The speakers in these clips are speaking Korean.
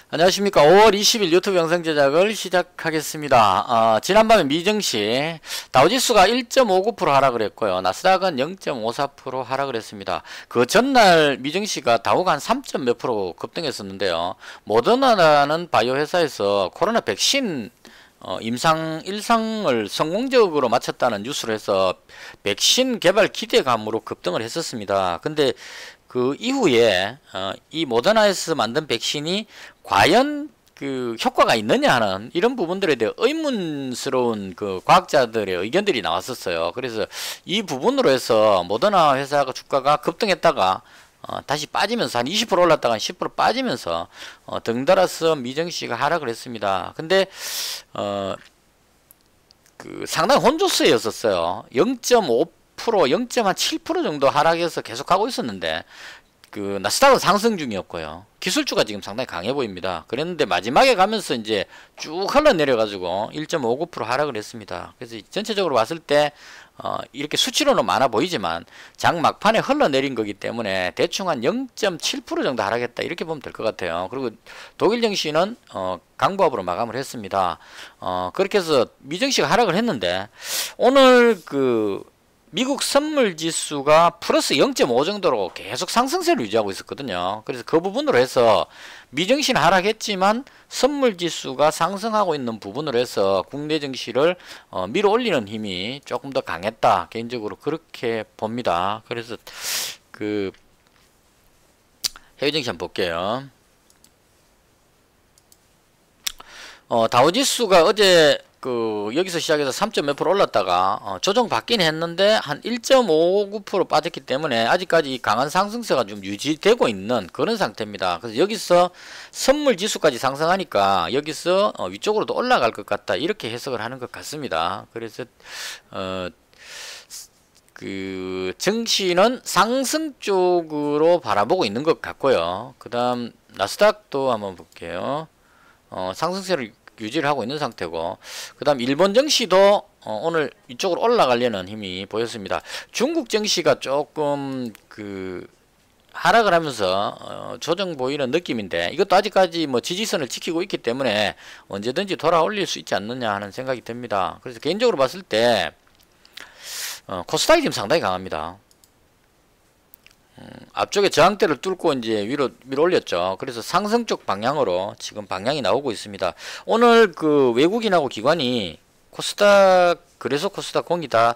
안녕하십니까. 5월 20일 유튜브 영상 제작을 시작하겠습니다. 지난밤에 미증시 다우지수가 1.59% 하락을 했고요. 나스닥은 0.54% 하락을 했습니다. 그 전날 미증시가 다우가 한 3점 몇 프로 급등했었는데요. 모더나라는 바이오 회사에서 코로나 백신 임상 1상을 성공적으로 마쳤다는 뉴스를 해서 백신 개발 기대감으로 급등을 했었습니다. 근데 그 이후에 이 모더나에서 만든 백신이 과연 그 효과가 있느냐 하는 이런 부분들에 대해 의문스러운 그 과학자들의 의견들이 나왔었어요. 그래서 이 부분으로 해서 모더나 회사가 주가가 급등했다가 다시 빠지면서 한 20% 올랐다가 한 10% 빠지면서 덩달아서 미증시가 하락을 했습니다. 근데 그 상당히 혼조세였었어요. 0.5% 0.7% 정도 하락해서 계속하고 있었는데 그 나스닥은 상승 중이었고요. 기술주가 지금 상당히 강해 보입니다. 그랬는데 마지막에 가면서 이제 쭉 흘러내려 가지고 1.59% 하락을 했습니다. 그래서 전체적으로 봤을 때 이렇게 수치로는 많아 보이지만 장 막판에 흘러내린 거기 때문에 대충 한 0.7% 정도 하락했다 이렇게 보면 될 것 같아요. 그리고 독일 증시는 강보합으로 마감을 했습니다. 그렇게 해서 미증시가 하락을 했는데 오늘 그 미국 선물지수가 플러스 0.5 정도로 계속 상승세를 유지하고 있었거든요. 그래서 그 부분으로 해서 미증시는 하락했지만 선물지수가 상승하고 있는 부분으로 해서 국내 증시를 밀어 올리는 힘이 조금 더 강했다. 개인적으로 그렇게 봅니다. 그래서 그 해외 증시 한번 볼게요. 다우지수가 어제 그 여기서 시작해서 3점 몇 프로 올랐다가 조정 받긴 했는데 한 1.59% 빠졌기 때문에 아직까지 강한 상승세가 좀 유지되고 있는 그런 상태입니다. 그래서 여기서 선물 지수까지 상승하니까 여기서 위쪽으로도 올라갈 것 같다 이렇게 해석을 하는 것 같습니다. 그래서 그 증시는 상승 쪽으로 바라보고 있는 것 같고요. 그 다음 나스닥도 한번 볼게요. 상승세를 유지를 하고 있는 상태고, 그 다음 일본 증시도 오늘 이쪽으로 올라가려는 힘이 보였습니다. 중국 증시가 조금 그 하락을 하면서 조정 보이는 느낌인데 이것도 아직까지 뭐 지지선을 지키고 있기 때문에 언제든지 돌아 올릴 수 있지 않느냐 하는 생각이 듭니다. 그래서 개인적으로 봤을 때 코스닥이 지금 상당히 강합니다. 앞쪽에 저항대를 뚫고 이제 위로 올렸죠. 그래서 상승 쪽 방향으로 지금 방향이 나오고 있습니다. 오늘 그 외국인하고 기관이 코스닥 그래서 코스닥 공이 다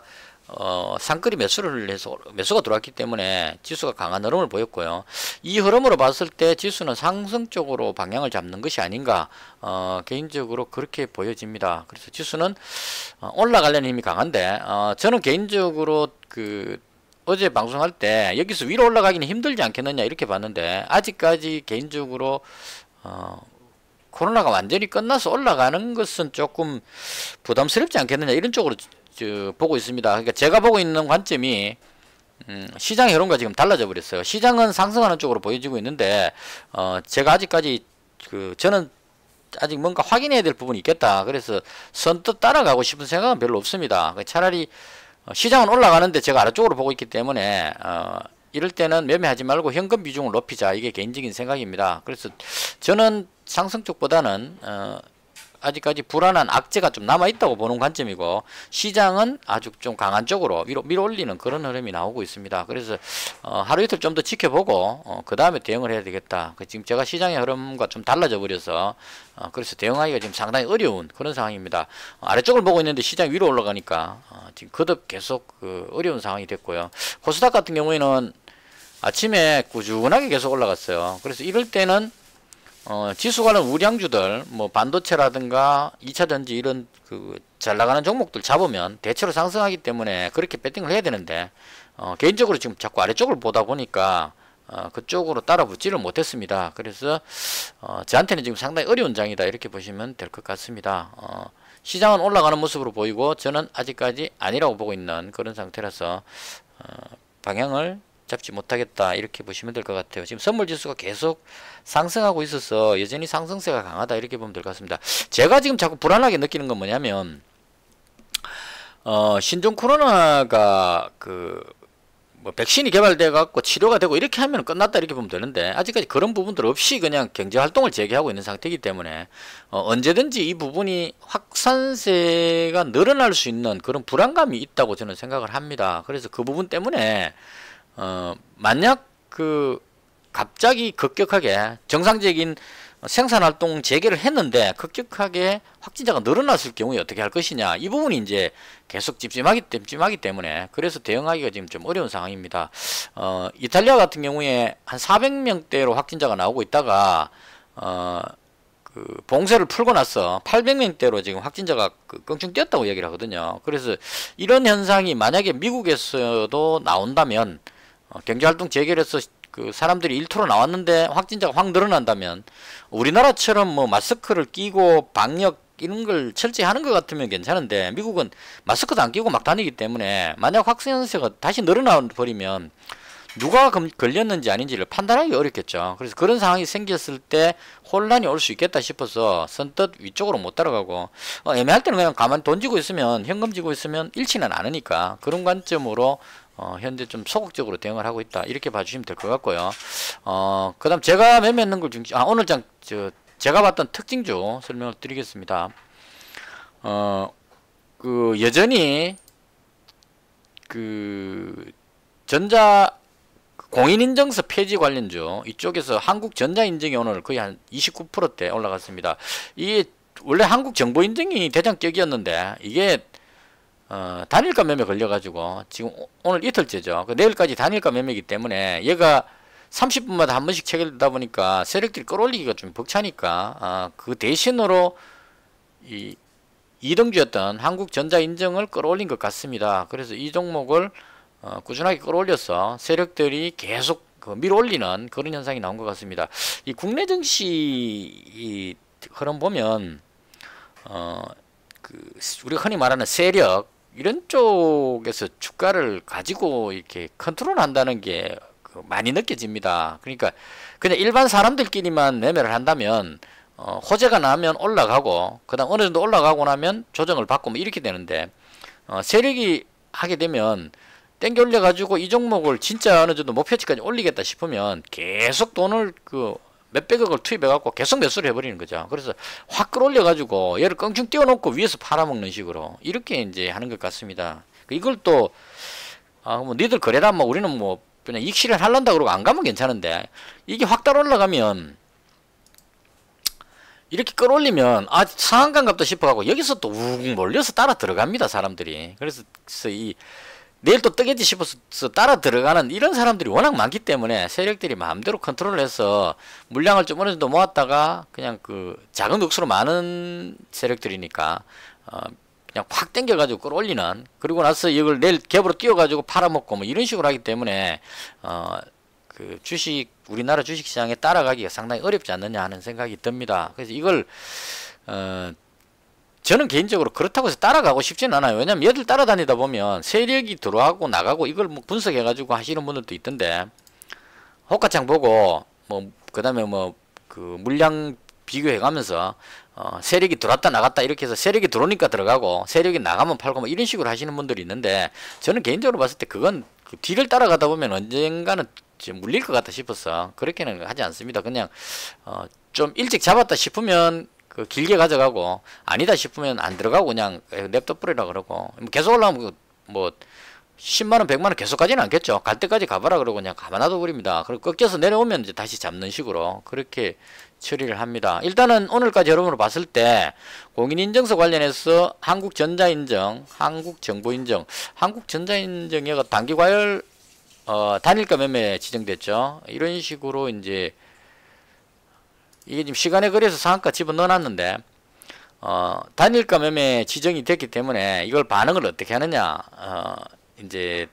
상끌이 매수를 해서 매수가 들어왔기 때문에 지수가 강한 흐름을 보였고요. 이 흐름으로 봤을 때 지수는 상승 쪽으로 방향을 잡는 것이 아닌가 개인적으로 그렇게 보여집니다. 그래서 지수는 올라가려는 힘이 강한데 저는 개인적으로 그 어제 방송할 때 여기서 위로 올라가기는 힘들지 않겠느냐 이렇게 봤는데 아직까지 개인적으로 코로나가 완전히 끝나서 올라가는 것은 조금 부담스럽지 않겠느냐 이런 쪽으로 보고 있습니다. 그러니까 제가 보고 있는 관점이 시장의 흐름과 지금 달라져 버렸어요. 시장은 상승하는 쪽으로 보여지고 있는데 제가 아직까지 저는 아직 뭔가 확인해야 될 부분이 있겠다. 그래서 선뜻 따라가고 싶은 생각은 별로 없습니다. 차라리 시장은 올라가는데 제가 아래쪽으로 보고 있기 때문에 이럴 때는 매매하지 말고 현금 비중을 높이자 이게 개인적인 생각입니다. 그래서 저는 상승 쪽보다는 아직까지 불안한 악재가 좀 남아있다고 보는 관점이고 시장은 아주 좀 강한 쪽으로 밀어 올리는 그런 흐름이 나오고 있습니다. 그래서 하루 이틀 좀 더 지켜보고 그 다음에 대응을 해야 되겠다. 지금 제가 시장의 흐름과 좀 달라져 버려서 그래서 대응하기가 지금 상당히 어려운 그런 상황입니다. 아래쪽을 보고 있는데 시장이 위로 올라가니까 지금 거듭 계속 어려운 상황이 됐고요. 코스닥 같은 경우에는 아침에 꾸준하게 계속 올라갔어요. 그래서 이럴 때는 지수 관련 우량주들 뭐 반도체라든가 2차전지 이런 잘 나가는 종목들 잡으면 대체로 상승하기 때문에 그렇게 배팅을 해야 되는데 개인적으로 지금 자꾸 아래쪽을 보다 보니까 그쪽으로 따라 붙지를 못했습니다. 그래서 저한테는 지금 상당히 어려운 장이다 이렇게 보시면 될 것 같습니다. 시장은 올라가는 모습으로 보이고 저는 아직까지 아니라고 보고 있는 그런 상태라서 방향을 잡지 못하겠다 이렇게 보시면 될 것 같아요. 지금 선물지수가 계속 상승하고 있어서 여전히 상승세가 강하다 이렇게 보면 될 것 같습니다. 제가 지금 자꾸 불안하게 느끼는 건 뭐냐면 신종 코로나가 뭐 백신이 개발돼 갖고 치료가 되고 이렇게 하면 끝났다 이렇게 보면 되는데 아직까지 그런 부분들 없이 그냥 경제 활동을 재개하고 있는 상태이기 때문에 언제든지 이 부분이 확산세가 늘어날 수 있는 그런 불안감이 있다고 저는 생각을 합니다. 그래서 그 부분 때문에 만약 그 갑자기 급격하게 정상적인 생산활동 재개를 했는데 급격하게 확진자가 늘어났을 경우에 어떻게 할 것이냐, 이 부분이 이제 계속 찜찜하기 때문에 그래서 대응하기가 지금 좀 어려운 상황입니다. 이탈리아 같은 경우에 한 400명대로 확진자가 나오고 있다가 그 봉쇄를 풀고 나서 800명대로 지금 확진자가 껑충 뛰었다고 얘기를 하거든요. 그래서 이런 현상이 만약에 미국에서도 나온다면 경제활동 재개해서 그 사람들이 일터로 나왔는데 확진자가 확 늘어난다면 우리나라처럼 뭐 마스크를 끼고 방역 이런 걸 철저히 하는 것 같으면 괜찮은데 미국은 마스크도 안 끼고 막 다니기 때문에 만약 확진세가 다시 늘어나 버리면 누가 걸렸는지 아닌지를 판단하기 어렵겠죠. 그래서 그런 상황이 생겼을 때 혼란이 올 수 있겠다 싶어서 선뜻 위쪽으로 못 따라가고 애매할 때는 그냥 가만히 돈 쥐고 있으면, 현금 쥐고 있으면 잃지는 않으니까 그런 관점으로 현재 좀 소극적으로 대응을 하고 있다 이렇게 봐주시면 될 것 같고요. 그 다음 제가 매매했는 걸 중심, 오늘 제가 봤던 특징주 설명을 드리겠습니다. 그 여전히 그 공인인증서 폐지 관련주 이쪽에서 한국전자인증이 오늘 거의 한 29%대 올라갔습니다. 이게 원래 한국정보인증이 대장격이었는데 이게 단일가 매매 걸려가지고 지금 오늘 이틀째죠. 내일까지 단일가 매매이기 때문에 얘가 30분마다 한 번씩 체결되다 보니까 세력들이 끌어올리기가 좀 벅차니까 그 대신으로 이 2등주였던 한국전자인증을 끌어올린 것 같습니다. 그래서 이 종목을 꾸준하게 끌어올려서 세력들이 계속 밀어올리는 그런 현상이 나온 것 같습니다. 이 국내 증시 흐름 보면 우리가 흔히 말하는 세력 이런 쪽에서 주가를 가지고 이렇게 컨트롤한다는 게 많이 느껴집니다. 그러니까 그냥 일반 사람들끼리만 매매를 한다면 호재가 나면 올라가고 그다음 어느 정도 올라가고 나면 조정을 받고 뭐 이렇게 되는데 세력이 하게 되면 땡겨 올려 가지고 이 종목을 진짜 어느 정도 목표치까지 올리겠다 싶으면 계속 돈을 몇백억을 투입해 갖고 계속 매수를 해버리는 거죠. 그래서 확 끌어올려 가지고 얘를 껑충 띄워놓고 위에서 팔아먹는 식으로 이렇게 이제 하는 것 같습니다. 이걸 또 뭐 니들 거래라 뭐 우리는 뭐 그냥 이익 실현하려다 그러고 안 가면 괜찮은데 이게 확 따라 올라가면 이렇게 끌어올리면 상한가 같다 싶어가고 여기서 또 욱 몰려서 따라 들어갑니다 사람들이. 그래서 내일 또 뜨겠지 싶어서 따라 들어가는 이런 사람들이 워낙 많기 때문에 세력들이 마음대로 컨트롤을 해서 물량을 좀 어느 정도 모았다가 그냥 작은 억수로 많은 세력들이니까 그냥 확 당겨가지고 끌어올리는, 그리고 나서 이걸 내일 갭으로 띄워가지고 팔아먹고 뭐 이런 식으로 하기 때문에 우리나라 주식시장에 따라가기가 상당히 어렵지 않느냐 하는 생각이 듭니다. 그래서 이걸 저는 개인적으로 그렇다고 해서 따라가고 싶지는 않아요. 왜냐면 얘들 따라다니다 보면 세력이 들어가고 나가고 이걸 뭐 분석해가지고 하시는 분들도 있던데 호가창 보고 그 다음에 물량 비교해가면서 세력이 들어왔다 나갔다 이렇게 해서 세력이 들어오니까 들어가고 세력이 나가면 팔고 뭐 이런 식으로 하시는 분들이 있는데 저는 개인적으로 봤을 때 그건 뒤를 따라가다 보면 언젠가는 물릴 것 같다 싶어서 그렇게는 하지 않습니다. 그냥 좀 일찍 잡았다 싶으면 길게 가져가고 아니다 싶으면 안 들어가고 그냥 냅둬 뿌리라 그러고 계속 올라가면 10만원 100만원 계속 가지는 않겠죠. 갈 때까지 가봐라 그러고 그냥 가만 놔둬 버립니다. 그리고 꺾여서 내려오면 이제 다시 잡는 식으로 그렇게 처리를 합니다. 일단은 오늘까지 여러분으로 봤을 때 공인인증서 관련해서 한국전자인증, 한국정보인증, 한국전자인증이 단기과열 단일가 매매 지정됐죠. 이런 식으로 이제 이게 지금 시간에 걸려서 상한가 집어넣어 놨는데 단일가 매매 지정이 됐기 때문에 이걸 반응을 어떻게 하느냐 이제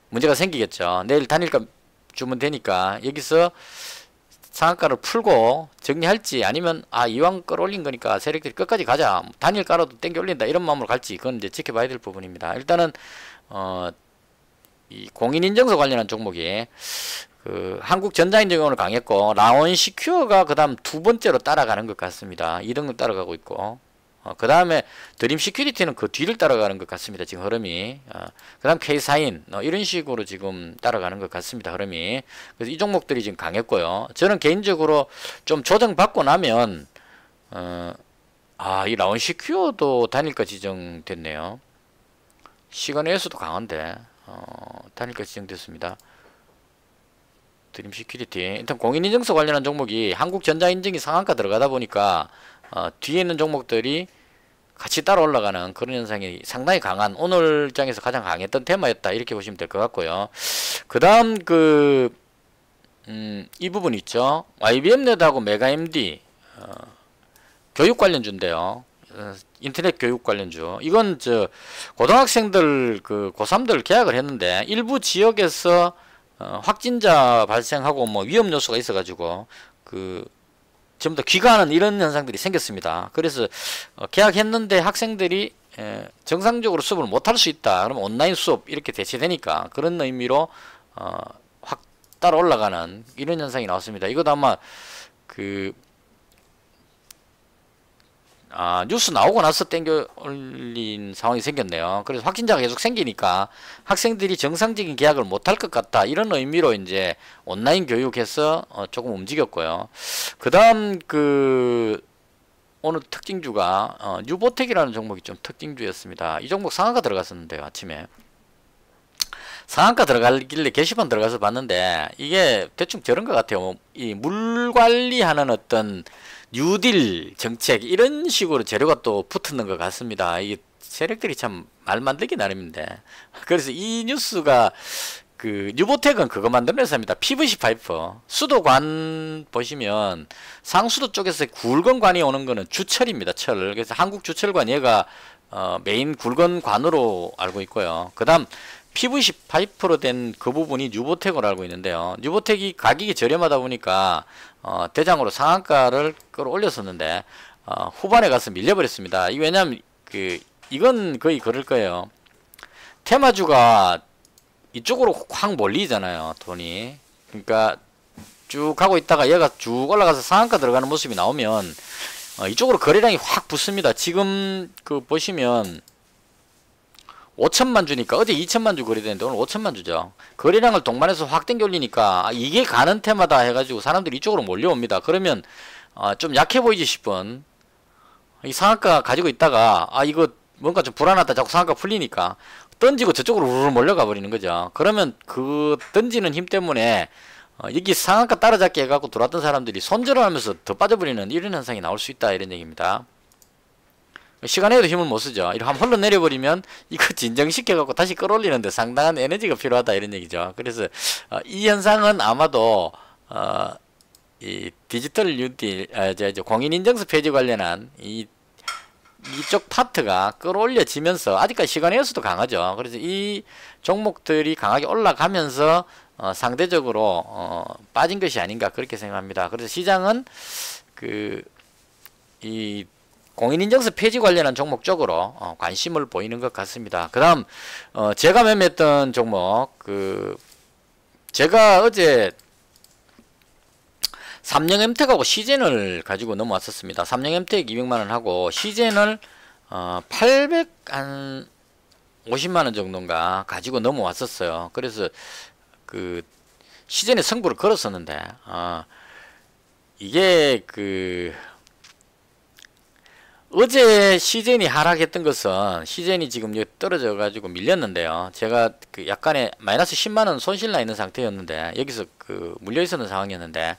문제가 생기겠죠. 내일 단일가 주면 되니까 여기서 상한가를 풀고 정리할지 아니면 이왕 끌어올린 거니까 세력들이 끝까지 가자 단일가로도 땡겨 올린다 이런 마음으로 갈지 그건 이제 지켜봐야 될 부분입니다. 일단은 이 공인인증서 관련한 종목이 한국전자인증이 오늘 강했고 라온시큐어가 그 다음 두 번째로 따라가는 것 같습니다. 2등급 따라가고 있고 그 다음에 드림 시큐리티는 그 뒤를 따라가는 것 같습니다. 지금 흐름이. 그 다음 K사인 이런 식으로 지금 따라가는 것 같습니다. 흐름이. 그래서 이 종목들이 지금 강했고요. 저는 개인적으로 좀 조정받고 나면 이 라운시큐어도 단일가 지정됐네요. 시간에서도 강한데 단일가 지정됐습니다. 드림 시큐리티. 일단 공인인증서 관련한 종목이 한국전자인증이 상한가 들어가다 보니까 뒤에 있는 종목들이 같이 따라 올라가는 그런 현상이 상당히 강한, 오늘 장에서 가장 강했던 테마였다, 이렇게 보시면 될 것 같고요. 그 다음 이 부분 있죠. IBM넷하고 메가MD 교육 관련주인데요. 인터넷 교육 관련주. 이건 고등학생들 고3들 계약을 했는데 일부 지역에서 확진자 발생하고 뭐 위험 요소가 있어가지고 전부 다 귀가하는 이런 현상들이 생겼습니다. 그래서 계약했는데 학생들이 정상적으로 수업을 못할 수 있다. 그러면 온라인 수업 이렇게 대체되니까 그런 의미로 확 따라 올라가는 이런 현상이 나왔습니다. 이것도 아마 뉴스 나오고 나서 땡겨 올린 상황이 생겼네요. 그래서 확진자가 계속 생기니까 학생들이 정상적인 계약을 못할 것 같다, 이런 의미로 이제 온라인 교육해서 조금 움직였고요. 그 다음 오늘 특징주가 뉴보텍이라는 종목이 좀 특징주였습니다. 이 종목 상한가 들어갔었는데요. 아침에 상한가 들어가길래 게시판 들어가서 봤는데 이게 대충 저런 것 같아요. 이 물 관리하는 어떤 뉴딜 정책 이런 식으로 재료가 또 붙는 것 같습니다. 이게 세력들이 참 말 만들기 나름인데, 그래서 이 뉴스가 뉴보텍은 그거 만드는 회사입니다. PVC 파이프. 수도관 보시면 상수도 쪽에서 굵은 관이 오는 거는 주철입니다. 철. 그래서 한국 주철관 얘가 메인 굵은 관으로 알고 있고요. 그 다음 PVC 파이프로 된 그 부분이 뉴보텍으로 알고 있는데요. 뉴보텍이 가격이 저렴하다 보니까 대장으로 상한가를 끌어올렸었는데 후반에 가서 밀려버렸습니다. 이게 왜냐면 이건 거의 그럴 거예요. 테마주가 이쪽으로 확 몰리잖아요, 돈이. 그러니까 쭉 가고 있다가 얘가 쭉 올라가서 상한가 들어가는 모습이 나오면 이쪽으로 거래량이 확 붙습니다. 지금 보시면 5천만 주니까 어제 2천만 주 거래되는데 오늘 5천만 주죠. 거래량을 동반해서 확 땡겨 올리니까 이게 가는 테마다 해가지고 사람들이 이쪽으로 몰려옵니다. 그러면 좀 약해 보이지 싶은 이 상한가 가지고 있다가 이거 뭔가 좀 불안하다, 자꾸 상한가 풀리니까 던지고 저쪽으로 우르르 몰려가 버리는 거죠. 그러면 그 던지는 힘 때문에 여기 상한가 따라잡기 해갖고 들어왔던 사람들이 손절을 하면서 더 빠져버리는 이런 현상이 나올 수 있다, 이런 얘기입니다. 시간에도 힘을 못 쓰죠. 이렇게 한번 흘러내려버리면 이거 진정시켜갖고 다시 끌어올리는데 상당한 에너지가 필요하다, 이런 얘기죠. 그래서 이 현상은 아마도 이 디지털 뉴딜, 공인인증서 폐지 관련한 이쪽 파트가 끌어올려지면서 아직까지 시간에서도 강하죠. 그래서 이 종목들이 강하게 올라가면서 상대적으로 빠진 것이 아닌가, 그렇게 생각합니다. 그래서 시장은 이 공인인증서 폐지 관련한 종목 쪽으로 관심을 보이는 것 같습니다. 그 다음 제가 매매했던 종목, 제가 어제 삼성엠텍하고 시젠을 가지고 넘어왔었습니다. 삼성엠텍 200만원 하고 시젠을 850만원 정도인가 가지고 넘어왔었어요. 그래서 시젠의 승부를 걸었었는데 이게 어제 시젠이 하락했던 것은 시젠이 지금 여기 떨어져 가지고 밀렸는데요. 제가 약간의 마이너스 10만원 손실 나 있는 상태였는데 여기서 물려 있었는 상황이었는데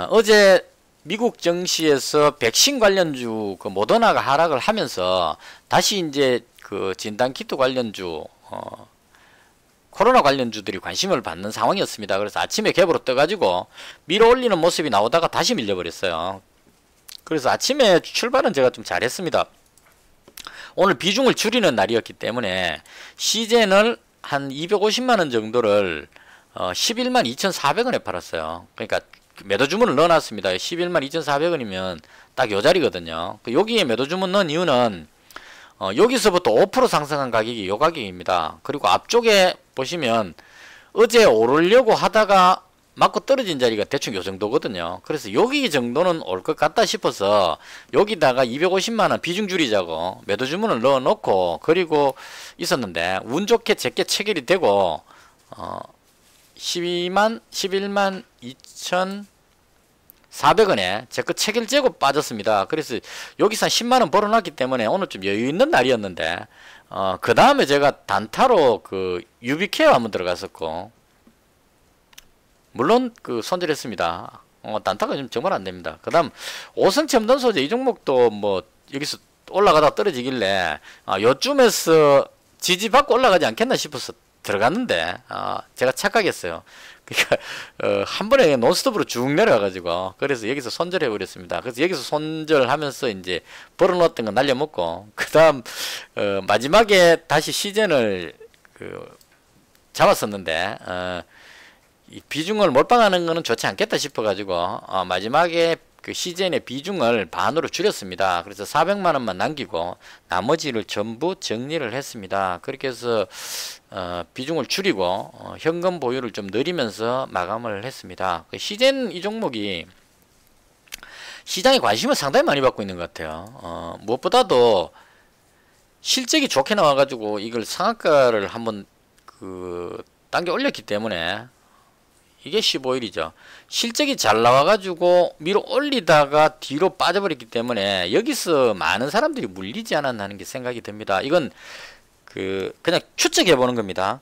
어제 미국 증시에서 백신 관련주 모더나가 하락을 하면서 다시 이제 진단키트 관련주 코로나 관련주들이 관심을 받는 상황이었습니다. 그래서 아침에 갭으로 떠가지고 밀어 올리는 모습이 나오다가 다시 밀려버렸어요. 그래서 아침에 출발은 제가 좀 잘했습니다. 오늘 비중을 줄이는 날이었기 때문에 시젠을 한 250만원 정도를 11만 2,400원에 팔았어요. 그러니까 매도 주문을 넣어놨습니다. 11만 2,400원이면 딱 요 자리거든요. 여기에 매도 주문 넣은 이유는 여기서부터 5% 상승한 가격이 요 가격입니다. 그리고 앞쪽에 보시면 어제 오르려고 하다가 맞고 떨어진 자리가 대충 요 정도거든요. 그래서 여기 정도는 올 것 같다 싶어서 여기다가 250만원 비중 줄이자고 매도 주문을 넣어 놓고 그리고 있었는데 운 좋게 제게 체결이 되고 11만 2,400원에 제 거 체결 재고 빠졌습니다. 그래서 여기서 한 10만원 벌어놨기 때문에 오늘 좀 여유 있는 날이었는데 그 다음에 제가 단타로 그 유비케어 한번 들어갔었고 물론 그 손절했습니다. 단타가 좀 정말 안 됩니다. 그 다음 오성 첨단 소재 이 종목도 뭐 여기서 올라가다 떨어지길래 요쯤에서 지지받고 올라가지 않겠나 싶어서 들어갔는데 제가 착각했어요. 그러니까 한 번에 논스톱으로 쭉 내려가가지고 그래서 여기서 손절해 버렸습니다. 그래서 여기서 손절하면서 이제 벌어놓았던 거 날려먹고 그 다음 마지막에 다시 시즌을 잡았었는데 이 비중을 몰빵하는 거는 좋지 않겠다 싶어가지고 마지막에 그 시즌의 비중을 반으로 줄였습니다. 그래서 400만원만 남기고 나머지를 전부 정리를 했습니다. 그렇게 해서 비중을 줄이고 현금 보유를 좀 늘리면서 마감을 했습니다. 그 시즌 이 종목이 시장에 관심을 상당히 많이 받고 있는 것 같아요. 무엇보다도 실적이 좋게 나와가지고 이걸 상한가를 한번 당겨 올렸기 때문에 이게 15일이죠. 실적이 잘 나와가지고 밀어 올리다가 뒤로 빠져버렸기 때문에 여기서 많은 사람들이 물리지 않았나 하는 게 생각이 듭니다. 이건 그냥 추측해 보는 겁니다.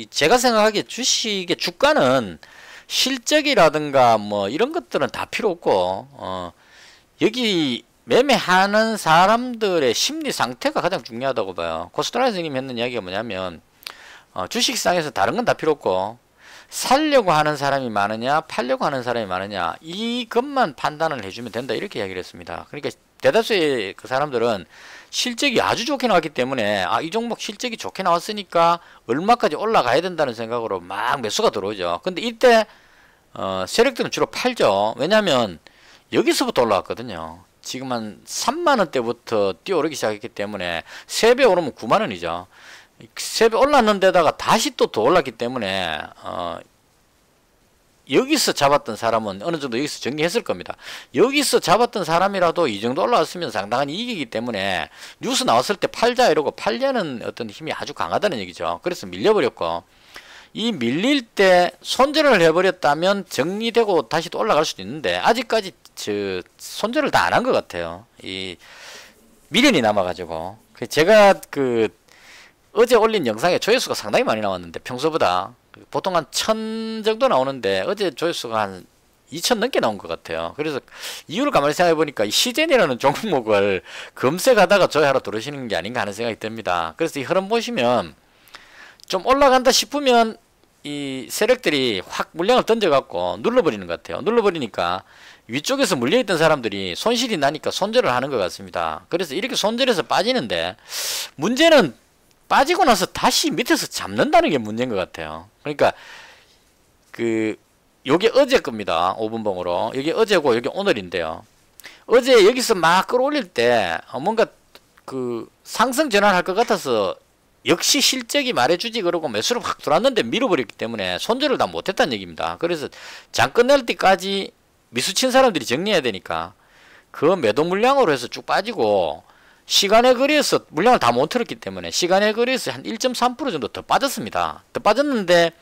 제가 생각하기에 주식의 주가는 실적이라든가 뭐 이런 것들은 다 필요 없고 여기 매매하는 사람들의 심리 상태가 가장 중요하다고 봐요. 코스트라 선생님이 했는 이야기가 뭐냐면 주식시장에서 다른 건 다 필요 없고 살려고 하는 사람이 많으냐 팔려고 하는 사람이 많으냐 이것만 판단을 해주면 된다 이렇게 이야기를 했습니다. 그러니까 대다수의 그 사람들은 실적이 아주 좋게 나왔기 때문에 이 종목 실적이 좋게 나왔으니까 얼마까지 올라가야 된다는 생각으로 막 매수가 들어오죠. 근데 이때 세력들은 주로 팔죠. 왜냐하면 여기서부터 올라왔거든요. 지금 한 3만원대부터 뛰어오르기 시작했기 때문에 3배 오르면 9만원이죠. 3배 올랐는데다가 다시 또 더 올랐기 때문에 여기서 잡았던 사람은 어느 정도 여기서 정리했을 겁니다. 여기서 잡았던 사람이라도 이 정도 올라왔으면 상당한 이익이기 때문에 뉴스 나왔을 때 팔자 이러고 팔려는 어떤 힘이 아주 강하다는 얘기죠. 그래서 밀려버렸고 이 밀릴 때 손절을 해버렸다면 정리되고 다시 또 올라갈 수도 있는데 아직까지 손절을 다 안 한 것 같아요. 이 미련이 남아가지고 제가 어제 올린 영상에 조회수가 상당히 많이 나왔는데 평소보다 보통 한 1000 정도 나오는데 어제 조회수가 한 2000 넘게 나온 것 같아요. 그래서 이유를 가만히 생각해 보니까 이 시젠이라는 종목을 검색하다가 조회하러 들어오시는 게 아닌가 하는 생각이 듭니다. 그래서 이 흐름 보시면 좀 올라간다 싶으면 이 세력들이 확 물량을 던져갖고 눌러버리는 것 같아요. 눌러버리니까 위쪽에서 물려있던 사람들이 손실이 나니까 손절을 하는 것 같습니다. 그래서 이렇게 손절해서 빠지는데 문제는 빠지고 나서 다시 밑에서 잡는다는 게 문제인 것 같아요. 그러니까 요게 어제 겁니다. 5분봉으로 여기 어제고 여기 오늘인데요. 어제 여기서 막 끌어올릴 때 뭔가 상승 전환할 것 같아서 역시 실적이 말해주지 그러고 매수를 확 들어왔는데 밀어버렸기 때문에 손절을 다 못했다는 얘기입니다. 그래서 장 끝낼 때까지 미수친 사람들이 정리해야 되니까 그 매도 물량으로 해서 쭉 빠지고 시간에 거래에서 물량을 다 못 틀었기 때문에 시간에 거래에서 한 1.3% 정도 더 빠졌습니다. 더 빠졌는데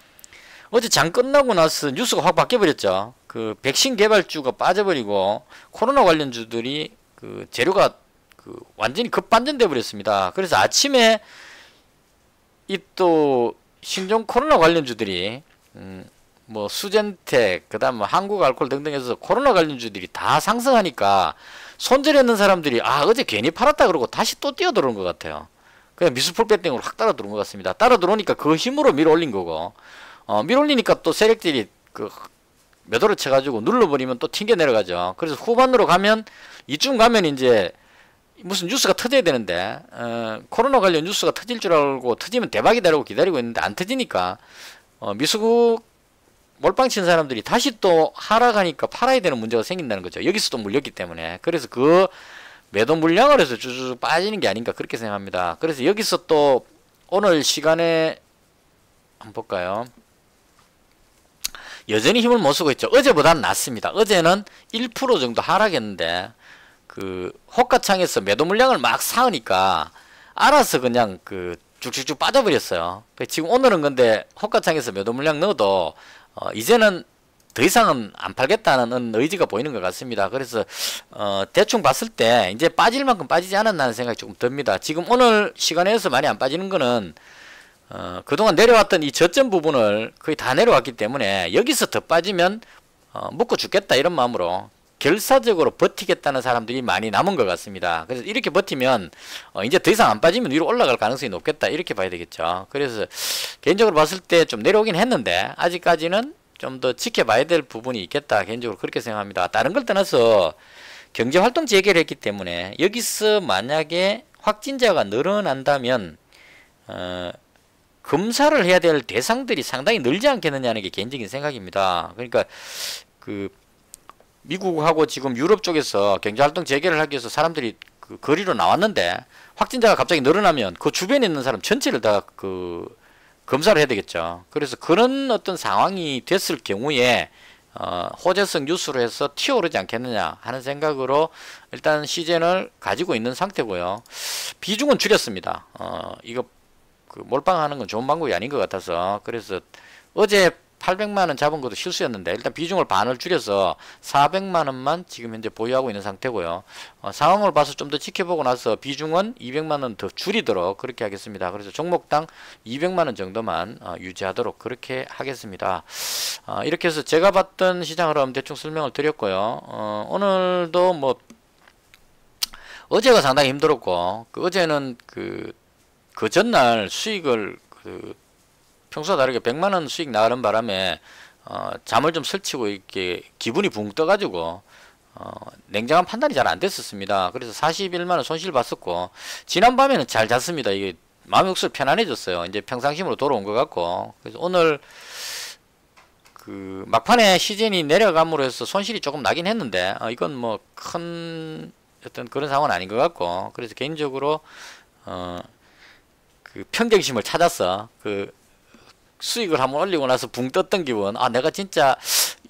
어제 장 끝나고 나서 뉴스가 확 바뀌어버렸죠. 백신 개발주가 빠져버리고 코로나 관련주들이 재료가 완전히 급반전돼 버렸습니다. 그래서 아침에 이 또 신종 코로나 관련주들이 뭐 수젠텍 그다음 뭐 한국알코올 등등 해서 코로나 관련주들이 다 상승하니까 손절했는 사람들이 어제 괜히 팔았다 그러고 다시 또 뛰어들어온 것 같아요. 그냥 미수풀 배팅으로 확 따라 들어온 것 같습니다. 따라 들어오니까 그 힘으로 밀어 올린 거고 밀어 올리니까 또 세력들이 매도를 쳐가지고 눌러버리면 또 튕겨 내려가죠. 그래서 후반으로 가면 이쯤 가면 이제 무슨 뉴스가 터져야 되는데 코로나 관련 뉴스가 터질 줄 알고 터지면 대박이다라고 기다리고 있는데 안 터지니까 미수국 몰빵 친 사람들이 다시 또 하락하니까 팔아야 되는 문제가 생긴다는 거죠. 여기서 또 물렸기 때문에. 그래서 매도 물량을 해서 쭉쭉 빠지는 게 아닌가 그렇게 생각합니다. 그래서 여기서 또 오늘 시간에 한번 볼까요? 여전히 힘을 못 쓰고 있죠. 어제보다는 낫습니다. 어제는 1% 정도 하락했는데 그 호가창에서 매도 물량을 막 사으니까 알아서 그냥 그 쭉쭉쭉 빠져버렸어요. 지금 오늘은 근데 호가창에서 매도 물량 넣어도 이제는 더 이상은 안 팔겠다는 의지가 보이는 것 같습니다. 그래서 대충 봤을 때 이제 빠질 만큼 빠지지 않았나는 생각이 조금 듭니다. 지금 오늘 시간에서 많이 안 빠지는 거는 그동안 내려왔던 이 저점 부분을 거의 다 내려왔기 때문에 여기서 더 빠지면 먹고 죽겠다 이런 마음으로 결사적으로 버티겠다는 사람들이 많이 남은 것 같습니다. 그래서 이렇게 버티면 이제 더 이상 안 빠지면 위로 올라갈 가능성이 높겠다 이렇게 봐야 되겠죠. 그래서 개인적으로 봤을 때 좀 내려오긴 했는데 아직까지는 좀 더 지켜봐야 될 부분이 있겠다 개인적으로 그렇게 생각합니다. 다른 걸 떠나서 경제활동 재개를 했기 때문에 여기서 만약에 확진자가 늘어난다면 검사를 해야 될 대상들이 상당히 늘지 않겠느냐는 게 개인적인 생각입니다. 그러니까 그 미국하고 지금 유럽 쪽에서 경제활동 재개를 하기 위해서 사람들이 그 거리로 나왔는데 확진자가 갑자기 늘어나면 그 주변에 있는 사람 전체를 다 그 검사를 해야 되겠죠. 그래서 그런 어떤 상황이 됐을 경우에 호재성 뉴스로 해서 튀어오르지 않겠느냐 하는 생각으로 일단 시젠을 가지고 있는 상태고요. 비중은 줄였습니다. 이거 그 몰빵하는 건 좋은 방법이 아닌 것 같아서 그래서 어제 800만원 잡은 것도 실수였는데 일단 비중을 반을 줄여서 400만원만 지금 현재 보유하고 있는 상태고요. 상황을 봐서 좀 더 지켜보고 나서 비중은 200만원 더 줄이도록 그렇게 하겠습니다. 그래서 종목당 200만원 정도만 유지하도록 그렇게 하겠습니다. 이렇게 해서 제가 봤던 시장 흐름 대충 설명을 드렸고요. 오늘도 뭐 어제가 상당히 힘들었고 어제는 그 전날 수익을 평소와 다르게 100만원 수익 나가는 바람에 잠을 좀 설치고 이렇게 기분이 붕 떠가지고 냉정한 판단이 잘 안 됐었습니다. 그래서 41만원 손실 봤었고 지난밤에는 잘 잤습니다. 이게 마음이 억수로 편안해졌어요. 이제 평상심으로 돌아온 것 같고 그래서 오늘 그 막판에 시즌이 내려감으로 해서 손실이 조금 나긴 했는데 이건 뭐 큰 어떤 그런 상황은 아닌 것 같고 그래서 개인적으로 그 평정심을 찾아서 그 수익을 한번 올리고 나서 붕 떴던 기분 내가 진짜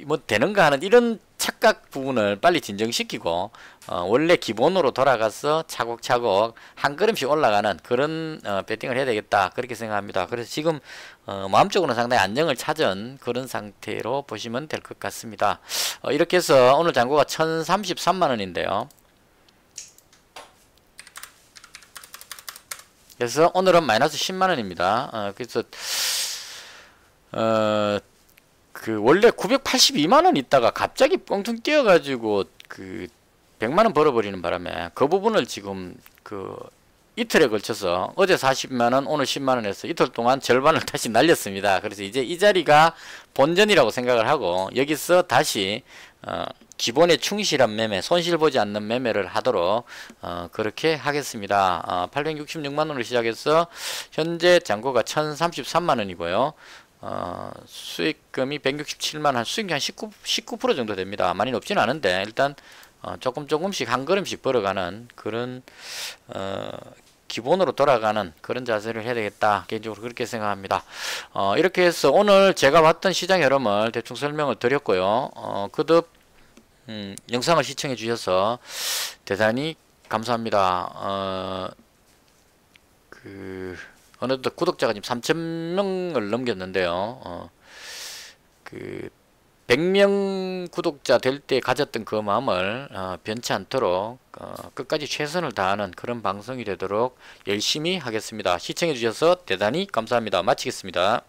뭐 되는가 하는 이런 착각 부분을 빨리 진정시키고 원래 기본으로 돌아가서 차곡차곡 한 걸음씩 올라가는 그런 배팅을 해야 되겠다 그렇게 생각합니다. 그래서 지금 마음적으로는 상당히 안정을 찾은 그런 상태로 보시면 될 것 같습니다. 이렇게 해서 오늘 잔고가 1033만원인데요 그래서 오늘은 마이너스 10만원입니다. 그래서 그 원래 982만원 있다가 갑자기 뻥퉁 뛰어가지고 그 100만원 벌어버리는 바람에 그 부분을 지금 그 이틀에 걸쳐서 어제 40만원 오늘 10만원 해서 이틀 동안 절반을 다시 날렸습니다. 그래서 이제 이 자리가 본전이라고 생각을 하고 여기서 다시 기본에 충실한 매매 손실 보지 않는 매매를 하도록 그렇게 하겠습니다. 866만원을 시작해서 현재 잔고가 1033만원이고요 수익금이 167만 한 수익이 한 19% 정도 됩니다. 많이 높지는 않은데 일단 조금씩 한 걸음씩 벌어가는 그런 기본으로 돌아가는 그런 자세를 해야 되겠다 개인적으로 그렇게 생각합니다. 이렇게 해서 오늘 제가 봤던 시장 흐름을 대충 설명을 드렸고요. 그듭 영상을 시청해 주셔서 대단히 감사합니다. 어느덧 구독자가 지금 3,000명을 넘겼는데요. 그 100명 구독자 될 때 가졌던 그 마음을 변치 않도록 끝까지 최선을 다하는 그런 방송이 되도록 열심히 하겠습니다. 시청해 주셔서 대단히 감사합니다. 마치겠습니다.